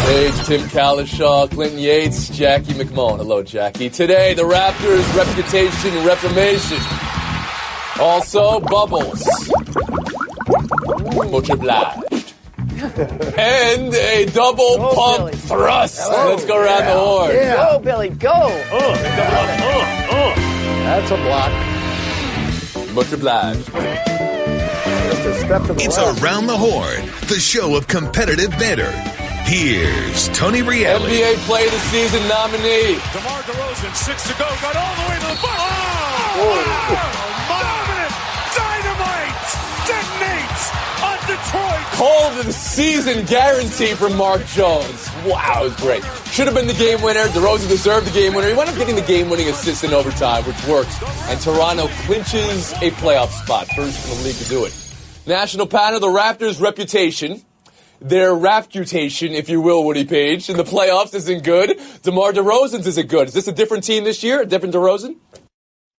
Page, Tim Kalishaw, Clinton Yates, Jackie McMullen. Hello, Jackie. Today, the Raptors' reputation reformation. Also, bubbles. Much obliged. And a double pump Billy. thrust. Hello. Let's go around the horn. Yeah. Go, Billy, go. That's a block. Much obliged. It's Around the Horn, the show of competitive banter. Here's Tony Reali. NBA Player of the Season nominee. DeMar DeRozen, 6 to go, got all the way to the bottom. Dominant, dynamite, detonates on Detroit. Call of the season guarantee from Mark Jones. Wow, it was great. Should have been the game winner. DeRozen deserved the game winner. He wound up getting the game-winning assist in overtime, which works. And Toronto clinches a playoff spot. First in the league to do it. National Panel, the Raptors' reputation. Their reputation, if you will, Woody Page, in the playoffs isn't good. DeMar DeRozan's isn't good. Is this a different team this year? A different DeRozan?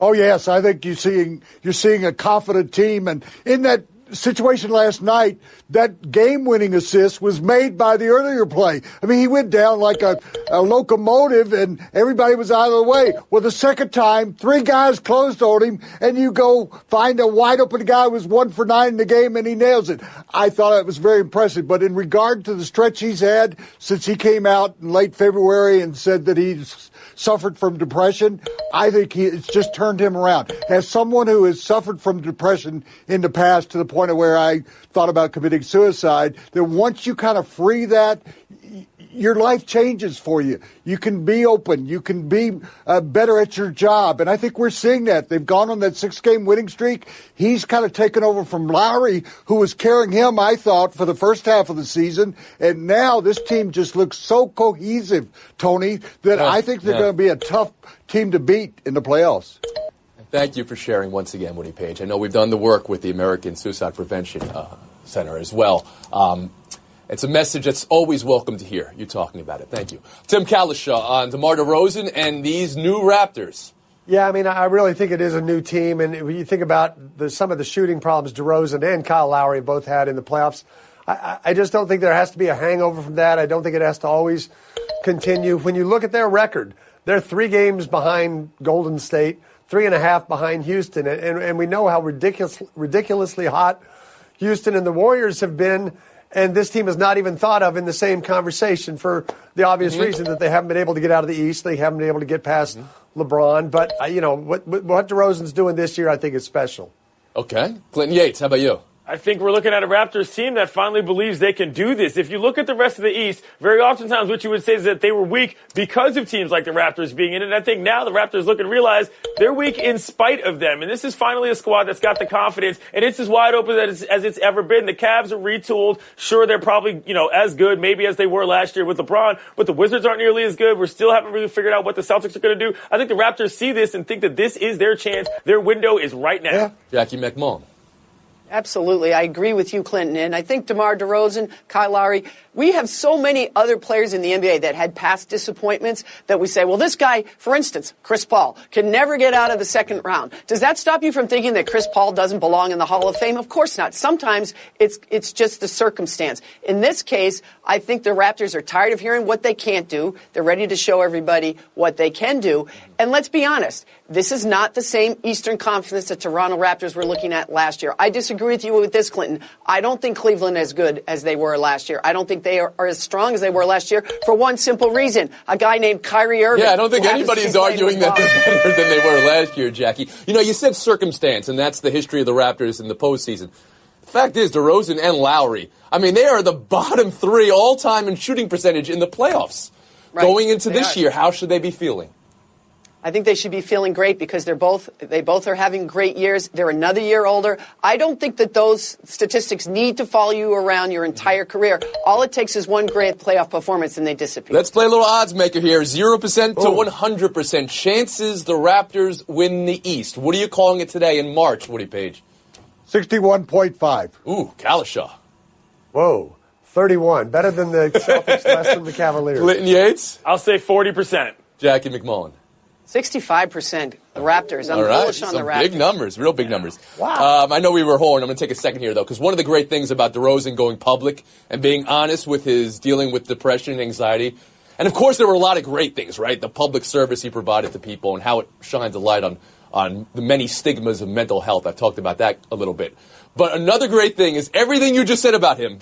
Oh, yes. I think you're seeing a confident team. And in that situation last night, that game-winning assist was made by the earlier play. I mean, he went down like a locomotive, and everybody was out of the way. Well, the second time, 3 guys closed on him, and you go find a wide-open guy who was 1 for 9 in the game, and he nails it. I thought it was very impressive. But in regard to the stretch he's had since he came out in late February and said that he's suffered from depression, I think it's just turned him around. As someone who has suffered from depression in the past to the point of where I thought about committing suicide, that once you kind of free that, your life changes for you. You can be open. You can be better at your job. And I think we're seeing that. They've gone on that 6-game winning streak. He's kind of taken over from Lowry, who was carrying him, I thought, for the first half of the season. And now this team just looks so cohesive, Tony, that I think they're going to be a tough team to beat in the playoffs. Thank you for sharing once again, Woody Page. I know we've done the work with the American Suicide Prevention Center as well. It's a message that's always welcome to hear you talking about it. Thank you. Tim Kalishaw on DeMar DeRozan and these new Raptors. Yeah, I mean, I really think it is a new team. And when you think about some of the shooting problems DeRozan and Kyle Lowry both had in the playoffs, I just don't think there has to be a hangover from that. I don't think it has to always continue. When you look at their record, they're 3 games behind Golden State, 3.5 behind Houston. And we know how ridiculously hot Houston and the Warriors have been. And this team is not even thought of in the same conversation for the obvious reason that they haven't been able to get out of the East. They haven't been able to get past LeBron. But, what DeRozan's doing this year, I think is special. Okay. Clinton Yates, how about you? I think we're looking at a Raptors team that finally believes they can do this. If you look at the rest of the East, very oftentimes what you would say is that they were weak because of teams like the Raptors being in it. And I think now the Raptors look and realize they're weak in spite of them. And this is finally a squad that's got the confidence, and it's as wide open as it's ever been. The Cavs are retooled. Sure, they're probably, as good maybe as they were last year with LeBron, but the Wizards aren't nearly as good. We still haven't really figured out what the Celtics are going to do. I think the Raptors see this and think that this is their chance. Their window is right now. Yeah. Jackie McMullen. Absolutely. I agree with you, Clinton. And I think DeMar DeRozan, Kyle Lowry, we have so many other players in the NBA that had past disappointments that we say, well, this guy, for instance, Chris Paul, can never get out of the second round. Does that stop you from thinking that Chris Paul doesn't belong in the Hall of Fame? Of course not. Sometimes it's just the circumstance. In this case, I think the Raptors are tired of hearing what they can't do. They're ready to show everybody what they can do. And let's be honest, this is not the same Eastern Conference that Toronto Raptors were looking at last year. I disagree with you with this, Clinton. I don't think Cleveland is as good as they were last year. I don't think they are as strong as they were last year for one simple reason. A guy named Kyrie Irving. Yeah, I don't think anybody's arguing that they're better than they were last year, Jackie. You said circumstance, and that's the history of the Raptors in the postseason. The fact is, DeRozan and Lowry, they are the bottom 3 all-time in shooting percentage in the playoffs. Right. Going into this year, how should they be feeling? I think they should be feeling great because they both are having great years. They're another year older. I don't think that those statistics need to follow you around your entire career. All it takes is one great playoff performance and they disappear. Let's play a little odds maker here. 0% to 100% chances the Raptors win the East. What are you calling it today in March, Woody Page? 61.5. Ooh, Kalishaw. Whoa. 31. Better than the Celtics, less than the Cavaliers. Clinton Yates? I'll say 40%. Jackie McMullen. 65%. The Raptors. I'm All right, bullish on the some Raptors. big numbers, real big numbers. Wow. I know we were horned. I'm going to take a second here, though, because one of the great things about DeRozen going public and being honest with his dealing with depression and anxiety, and of course there were a lot of great things, right? The public service he provided to people and how it shines a light on the many stigmas of mental health. I've talked about that a little bit. But another great thing is everything you just said about him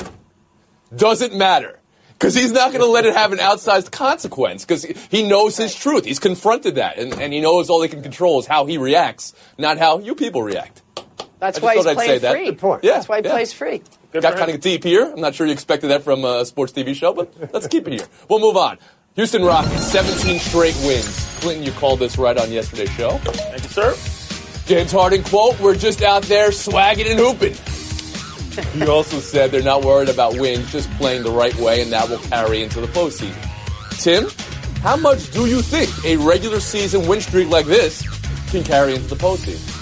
doesn't matter. Because he's not going to let it have an outsized consequence. Because he knows his truth. He's confronted that. And he knows all he can control is how he reacts, not how you people react. That's why he's playing free. Good point. Yeah, That's why he plays free. Got kind of deep here. I'm not sure you expected that from a sports TV show, but let's keep it here. We'll move on. Houston Rockets, 17 straight wins. Clinton, you called this right on yesterday's show. Thank you, sir. James Harden, quote, "We're just out there swagging and hooping." He also said they're not worried about wins, just playing the right way, and that will carry into the postseason. Tim, how much do you think a regular season win streak like this can carry into the postseason?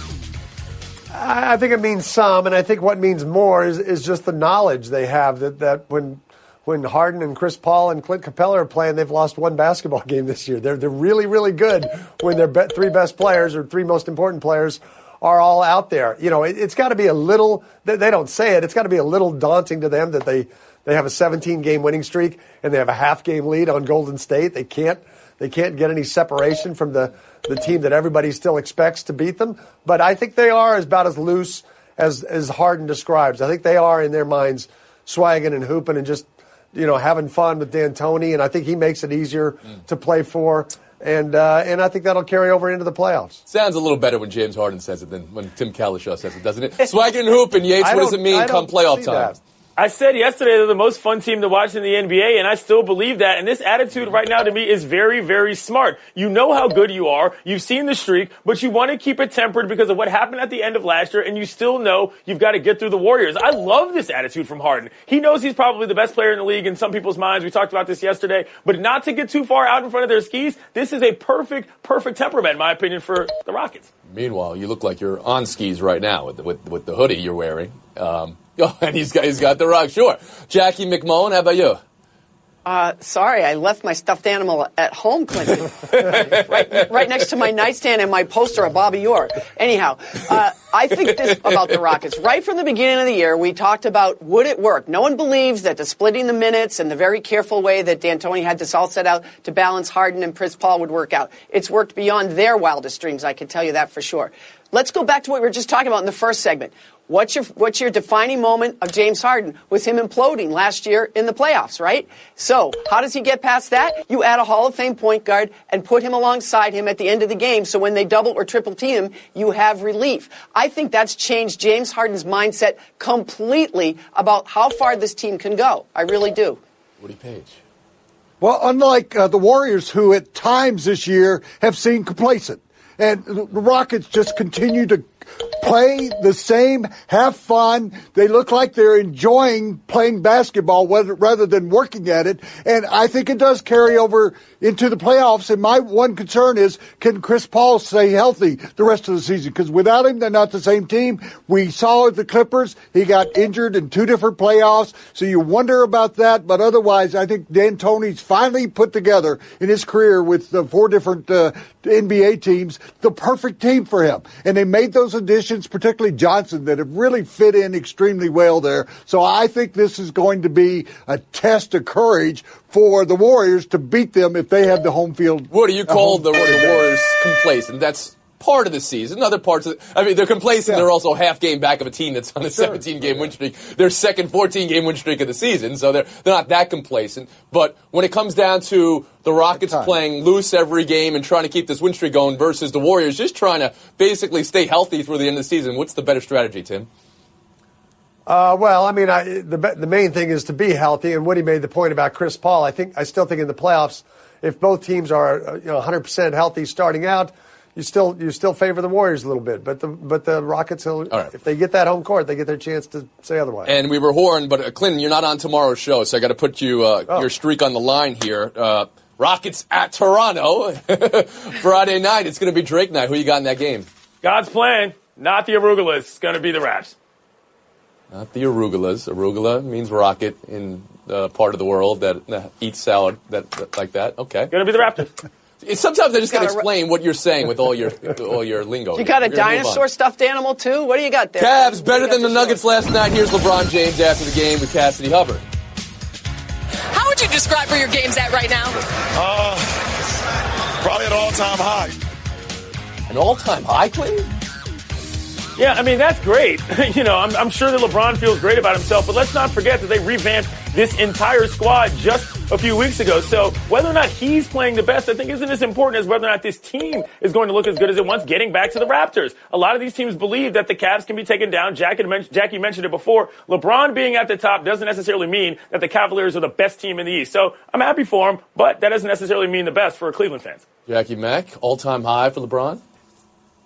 I think it means some, and I think what means more is just the knowledge they have that when Harden and Chris Paul and Clint Capella are playing, they've lost one basketball game this year. They're really, really good when their three best players or three most important players are all out there. You know, it's got to be a little, they don't say it, it's got to be a little daunting to them that they have a 17-game winning streak and they have a half-game lead on Golden State. They can't get any separation from the team that everybody still expects to beat them. But I think they are about as loose as Harden describes. I think they are, in their minds, swagging and hooping and just, you know, having fun with D'Antoni, and I think he makes it easier to play for. And I think that'll carry over into the playoffs. Sounds a little better when James Harden says it than when Tim Calishaw says it, doesn't it? Swagging and hooping, Yates, what does it mean come playoff time? I said yesterday they're the most fun team to watch in the NBA, and I still believe that. And this attitude right now to me is very, very smart. You know how good you are. You've seen the streak, but you want to keep it tempered because of what happened at the end of last year, and you still know you've got to get through the Warriors. I love this attitude from Harden. He knows he's probably the best player in the league in some people's minds. We talked about this yesterday. But not to get too far out in front of their skis, this is a perfect temperament, in my opinion, for the Rockets. Meanwhile, you look like you're on skis right now with the hoodie you're wearing. And he's got the rock. Sure. Jackie McMullen, how about you? Sorry, I left my stuffed animal at home, Clinton. right next to my nightstand and my poster of Bobby Orr. Anyhow, I think this about the Rockets. Right from the beginning of the year, we talked about would it work. No one believes that the splitting the minutes and the very careful way that D'Antoni had this all set out to balance Harden and Chris Paul would work out. It's worked beyond their wildest dreams, I can tell you that for sure. Let's go back to what we were just talking about in the first segment. What's your defining moment of James Harden? Was him imploding last year in the playoffs, right? So how does he get past that? You add a Hall of Fame point guard and put him alongside him at the end of the game, so when they double or triple team him, you have relief. I think that's changed James Harden's mindset completely about how far this team can go. I really do. Woody Page. Well, unlike the Warriors, who at times this year have seemed complacent, and the Rockets just continue to play the same, have fun. They look like they're enjoying playing basketball rather than working at it. And I think it does carry over into the playoffs. And my one concern is, can Chris Paul stay healthy the rest of the season? Because without him, they're not the same team. We saw the Clippers. He got injured in 2 different playoffs. So you wonder about that. But otherwise, I think D'Antoni's finally put together in his career with 4 different NBA teams the perfect team for him. And they made those additions, particularly Johnson, that have really fit in extremely well there. So I think this is going to be a test of courage for the Warriors to beat them if they have the home field. What do you call the Warriors complacent? That's part of the season. Other parts of they're complacent. Yeah. They're also half game back of a team that's on a 17-game win streak. Their second 14-game win streak of the season, so they're not that complacent. But when it comes down to the Rockets playing loose every game and trying to keep this win streak going versus the Warriors just trying to basically stay healthy through the end of the season, what's the better strategy, Tim? The main thing is to be healthy, and Woody made the point about Chris Paul. I still think in the playoffs, if both teams are 100% healthy starting out, you still favor the Warriors a little bit, but the Rockets, if they get that home court, they get their chance to say otherwise. And we were horned, but Clinton, you're not on tomorrow's show, so I got to put your streak on the line here. Rockets at Toronto Friday night. It's going to be Drake night. Who you got in that game? God's plan, not the Arugulas. It's going to be the Raps. Not the Arugulas. Arugula means rocket in part of the world that eats salad like that. Okay. Going to be the Raptors. Sometimes I just got to explain what you're saying with all your lingo. You got a dinosaur stuffed animal, too? What do you got there? Cavs better than the Nuggets last night. Here's LeBron James after the game with Cassidy Hubbard. How would you describe where your game's at right now? Probably an all-time high. An all-time high, Clinton? Yeah, I mean, that's great. I'm sure that LeBron feels great about himself, but let's not forget that they revamped this entire squad just a few weeks ago. So whether or not he's playing the best, I think isn't as important as whether or not this team is going to look as good as it once, getting back to the Raptors. A lot of these teams believe that the Cavs can be taken down. Jackie mentioned it before. LeBron being at the top doesn't necessarily mean that the Cavaliers are the best team in the East. So I'm happy for him, but that doesn't necessarily mean the best for Cleveland fans. Jackie Mack, all-time high for LeBron?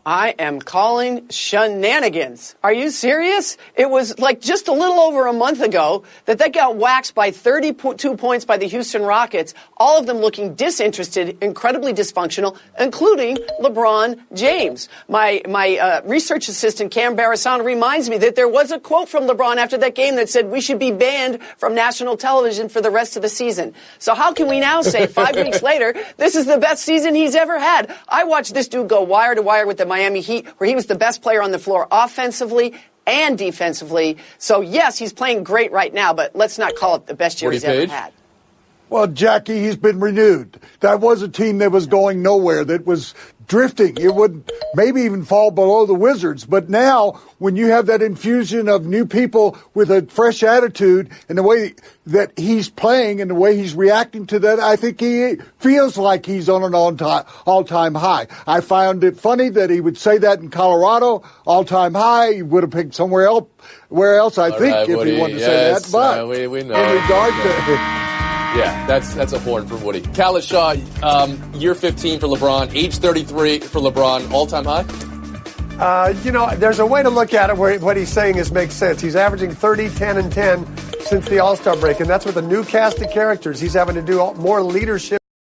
I am calling shenanigans. Are you serious? It was like just a little over a month ago that they got waxed by 32 points by the Houston Rockets, all of them looking disinterested, incredibly dysfunctional, including LeBron James. My research assistant, Cam Barasano, reminds me that there was a quote from LeBron after that game that said we should be banned from national television for the rest of the season. So how can we now say 5 weeks later, this is the best season he's ever had? I watched this dude go wire to wire with the Miami Heat, where he was the best player on the floor offensively and defensively. So, yes, he's playing great right now, but let's not call it the best year he's ever had. Well, Jackie, he's been renewed. That was a team that was going nowhere, that was drifting. It would maybe even fall below the Wizards. But now, when you have that infusion of new people with a fresh attitude and the way that he's playing and the way he's reacting to that, I think he feels like he's on an all-time high. I found it funny that he would say that in Colorado, all-time high. He would have picked somewhere else, I think, if he wanted to say that. But we know. In regard to... Yeah, that's a horn for Woody. Khaled Shaw, year 15 for LeBron, age 33 for LeBron, all-time high? There's a way to look at it where what he's saying makes sense. He's averaging 30, 10, and 10 since the All-Star break, and that's with a new cast of characters. He's having to do more leadership